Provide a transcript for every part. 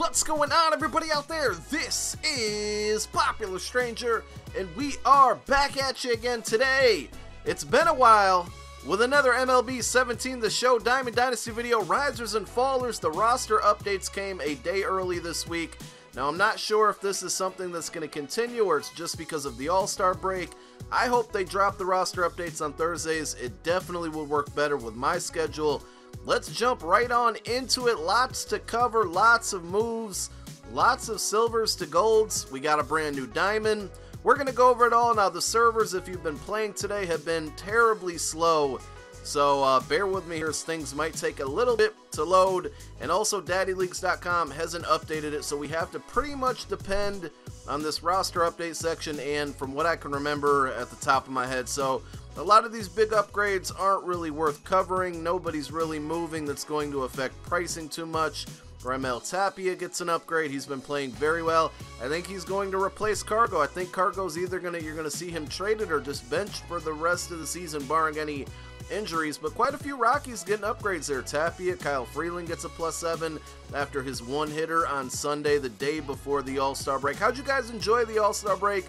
What's going on, everybody out there? This is Popular Stranger, and we are back at you again today. It's been a while with another MLB 17 The Show Diamond Dynasty video. Risers and Fallers, the roster updates came a day early this week. Now, I'm not sure if this is something that's going to continue or it's just because of the All-Star break. I hope they drop the roster updates on Thursdays. It definitely would work better with my schedule. Let's jump right on into it. Lots to cover, lots of moves, lots of silvers to golds. We got a brand new diamond. We're going to go over it all. Now, the servers, if you've been playing today, have been terribly slow. So bear with me here as things might take a little bit to load. And also, daddyleagues.com hasn't updated it, so we have to pretty much depend on this roster update section and from what I can remember at the top of my head. So a lot of these big upgrades aren't really worth covering. Nobody's really moving that's going to affect pricing too much. Raimel Tapia gets an upgrade. He's been playing very well. I think he's going to replace Cargo. I think Cargo's either you're going to see him traded or just benched for the rest of the season, barring any injuries. But quite a few Rockies getting upgrades there. Tapia, Kyle Freeland gets a +7 after his one-hitter on Sunday, the day before the All-Star break. How'd you guys enjoy the All-Star break?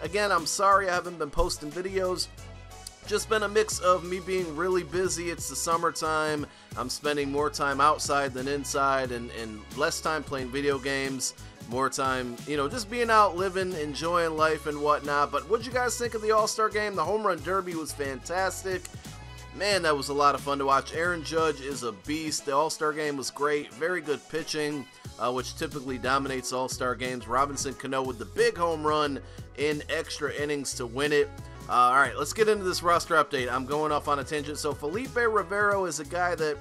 Again, I'm sorry I haven't been posting videos. Just been a mix of me being really busy. It's the summertime. I'm spending more time outside than inside and less time playing video games. More time, you know, just being out, living, enjoying life and whatnot. But what'd you guys think of the All-Star game? The Home Run Derby was fantastic. Man, that was a lot of fun to watch. Aaron Judge is a beast. The All-Star game was great. Very good pitching, which typically dominates All-Star games. Robinson Cano with the big home run in extra innings to win it. All right, let's get into this roster update. I'm going off on a tangent. So Felipe Rivero is a guy that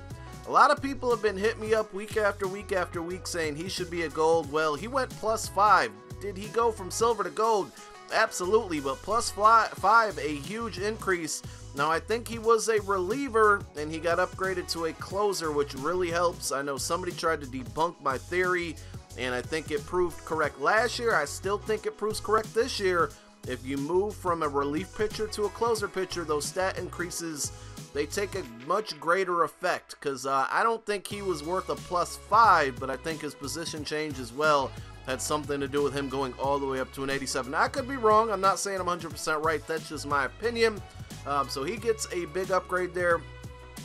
a lot of people have been hitting me up week after week after week saying he should be a gold. Well, he went +5. Did he go from silver to gold? Absolutely, but +5, a huge increase. Now, I think he was a reliever, and he got upgraded to a closer, which really helps. I know somebody tried to debunk my theory, and I think it proved correct last year. I still think it proves correct this year. If you move from a relief pitcher to a closer pitcher, those stat increases, they take a much greater effect, because I don't think he was worth a +5, but I think his position change as well had something to do with him going all the way up to an 87. Now, I could be wrong. I'm not saying I'm 100% right. That's just my opinion. So he gets a big upgrade there.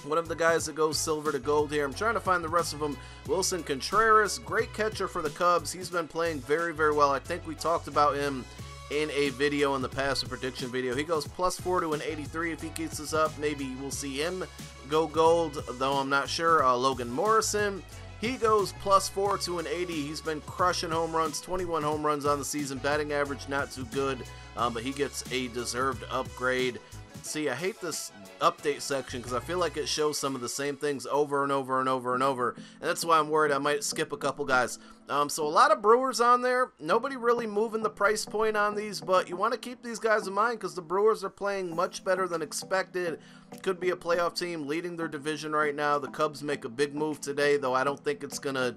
One of the guys that goes silver to gold here. I'm trying to find the rest of them. Wilson Contreras, great catcher for the Cubs. He's been playing very, very well. I think we talked about him in a video in the past, a prediction video. He goes +4 to an 83. If he keeps this up, maybe we'll see him go gold, though I'm not sure. Logan Morrison, he goes +4 to an 80. He's been crushing home runs, 21 home runs on the season. Batting average not too good, but he gets a deserved upgrade. See, I hate this update section because I feel like it shows some of the same things over and over and over and over, and that's why I'm worried I might skip a couple guys. So a lot of Brewers on there. Nobody really moving the price point on these, but you want to keep these guys in mind because the Brewers are playing much better than expected. Could be a playoff team leading their division right now. The Cubs make a big move today, though I don't think it's gonna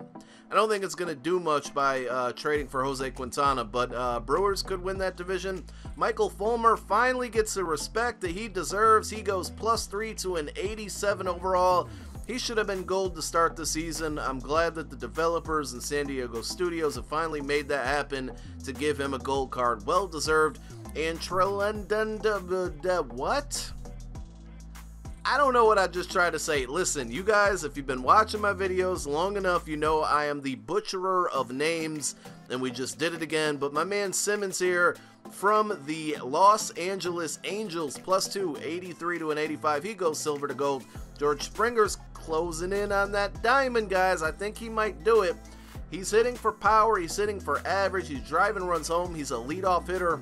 do much by trading for Jose Quintana, but Brewers could win that division. Michael Fulmer finally gets the respect that he deserves. He goes +3 to an 87 overall. He should have been gold to start the season. I'm glad that the developers and San Diego Studios have finally made that happen to give him a gold card. Well deserved. And what? I don't know what I just tried to say. Listen, you guys, if you've been watching my videos long enough, you know I am the butcherer of names, and we just did it again. But my man Simmons here from the Los Angeles Angels, +2, 83 to an 85. He goes silver to gold. George Springer's closing in on that diamond, guys. I think he might do it. He's hitting for power. He's hitting for average. He's driving runs home. He's a leadoff hitter.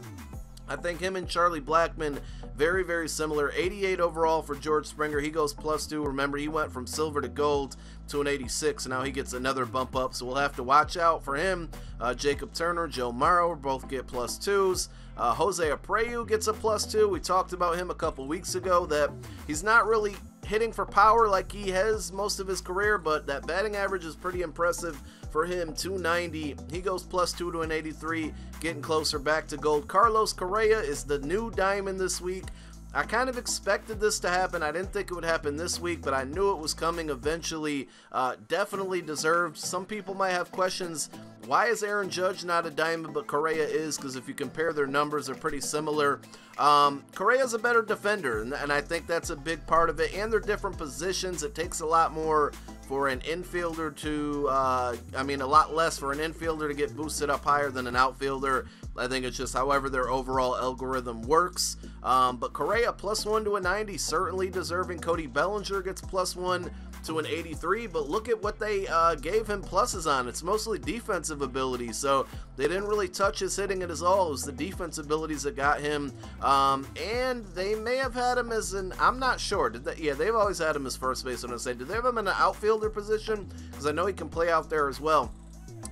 I think him and Charlie Blackmon, very, very similar. 88 overall for George Springer. He goes +2. Remember, he went from silver to gold to an 86, and now he gets another bump up, so we'll have to watch out for him. Jacob Turner, Joe Morrow both get +2s. Jose Abreu gets a +2. We talked about him a couple weeks ago that he's not really hitting for power like he has most of his career, but that batting average is pretty impressive for him, 290. He goes +2 to an 83, getting closer back to gold. Carlos Correa is the new diamond this week. I kind of expected this to happen. I didn't think it would happen this week, but I knew it was coming eventually. Definitely deserved. Some people might have questions. Why is Aaron Judge not a diamond, but Correa is? Because if you compare their numbers, they're pretty similar. Correa's a better defender, and I think that's a big part of it. And they're different positions. It takes a lot more for an infielder to, a lot less for an infielder to get boosted up higher than an outfielder. I think it's just however their overall algorithm works. But Correa +1 to a 90, certainly deserving. Cody Bellinger gets +1 to an 83, but look at what they gave him pluses on. It's mostly defensive abilities, so they didn't really touch his hitting at all. It was the defense abilities that got him, and they may have had him as an, I'm not sure, did they? Yeah, they've always had him as first baseman. Did they have him in an outfielder position? Because I know he can play out there as well.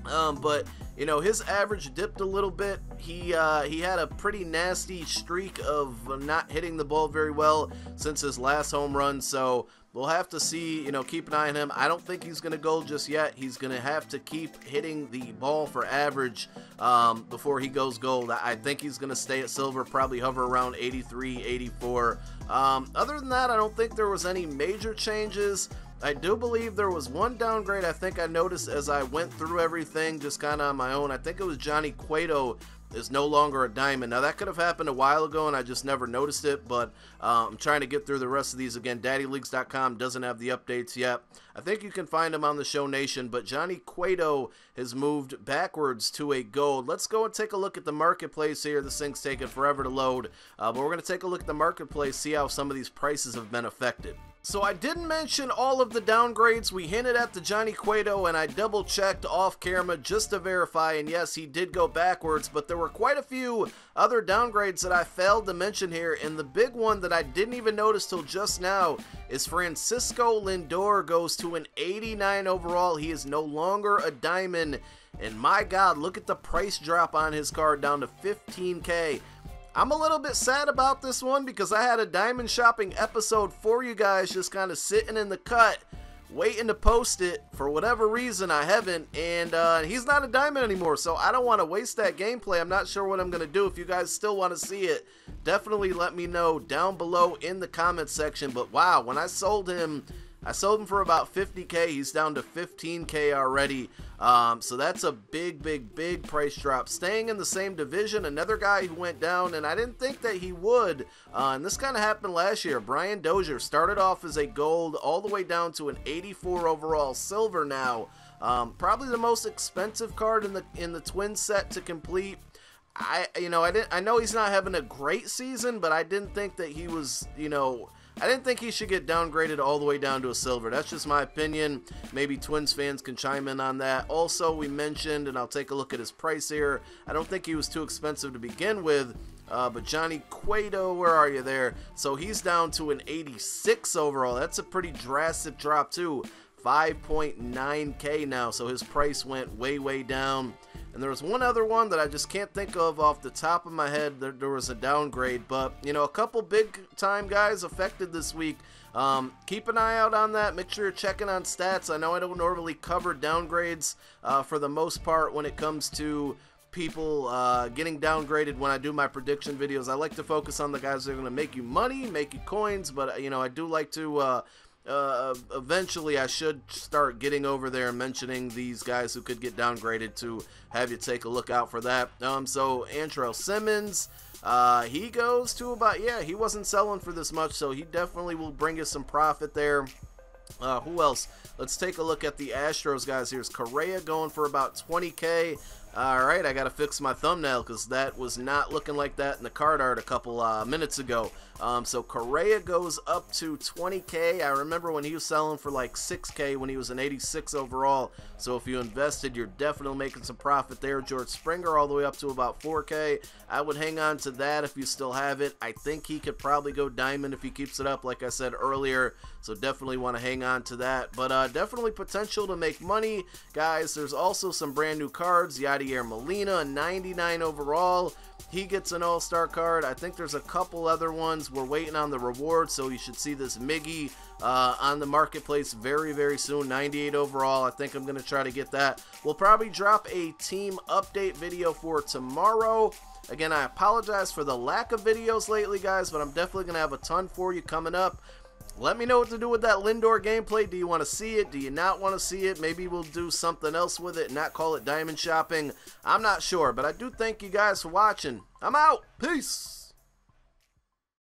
But you know, his average dipped a little bit. He had a pretty nasty streak of not hitting the ball very well since his last home run, so we'll have to see, you know, keep an eye on him. I don't think he's going to go just yet. He's going to have to keep hitting the ball for average before he goes gold. I think he's going to stay at silver, probably hover around 83, 84. Other than that, I don't think there was any major changes. I do believe there was one downgrade I think I noticed as I went through everything just kind of on my own. I think it was Johnny Cueto is no longer a diamond. Now that could have happened a while ago and I just never noticed it, but I'm trying to get through the rest of these. Again, daddyleagues.com doesn't have the updates yet. I think you can find them on the Show Nation, but Johnny Cueto has moved backwards to a gold. Let's go and take a look at the marketplace here. This thing's taking forever to load, but we're going to take a look at the marketplace, see how some of these prices have been affected. So I didn't mention all of the downgrades. We hinted at the Johnny Cueto, and I double checked off camera just to verify, and yes, he did go backwards, but there were quite a few other downgrades that I failed to mention here, and the big one that I didn't even notice till just now is Francisco Lindor goes to an 89 overall. He is no longer a diamond, and my God, look at the price drop on his card down to 15K. I'm a little bit sad about this one because I had a diamond shopping episode for you guys just kind of sitting in the cut waiting to post it. For whatever reason I haven't, and he's not a diamond anymore, so I don't want to waste that gameplay. I'm not sure what I'm going to do. If you guys still want to see it, definitely let me know down below in the comment section. But wow, when I sold him for about 50K. He's down to 15K already. So that's a big price drop. Staying in the same division, another guy who went down, and I didn't think that he would. And this kind of happened last year. Brian Dozier started off as a gold, all the way down to an 84 overall silver now. Probably the most expensive card in the twin set to complete. I know he's not having a great season, but I didn't think that he was, I didn't think he should get downgraded all the way down to a silver. That's just my opinion. Maybe Twins fans can chime in on that. Also, we mentioned, and I'll take a look at his price here, I don't think he was too expensive to begin with, but Johnny Cueto, where are you there? So he's down to an 86 overall. That's a pretty drastic drop too. 5.9K now, so his price went way down. And there was one other one that I just can't think of off the top of my head. There was a downgrade, but a couple big time guys affected this week. Keep an eye out on that. Make sure you're checking on stats. I know I don't normally cover downgrades for the most part when it comes to people getting downgraded when I do my prediction videos. I like to focus on the guys that are going to make you money, make you coins, but I do like to eventually I should start getting over there and mentioning these guys who could get downgraded to have you take a look out for that. So Antrell Simmons, he goes to about, he wasn't selling for this much, so he definitely will bring us some profit there. Who else? Let's take a look at the Astros guys. Here's Correa going for about 20K. Alright, I gotta fix my thumbnail because that was not looking like that in the card art a couple minutes ago. So Correa goes up to 20K. I remember when he was selling for like 6K when he was an 86 overall. So if you invested, you're definitely making some profit there. George Springer all the way up to about 4K. I would hang on to that if you still have it. I think he could probably go diamond if he keeps it up, like I said earlier. So definitely want to hang on to that. But definitely potential to make money, guys. There's also some brand new cards. Yadier Molina, 99 overall. he gets an all-star card. I think there's a couple other ones. We're waiting on the reward, so you should see this Miggy on the marketplace very, very soon. 98 overall. I think I'm going to try to get that. We'll probably drop a team update video for tomorrow. Again, I apologize for the lack of videos lately, guys, but I'm definitely going to have a ton for you coming up. Let me know what to do with that Lindor gameplay. Do you want to see it? Do you not want to see it? Maybe we'll do something else with it and not call it diamond shopping. I'm not sure, but I do thank you guys for watching. I'm out. Peace.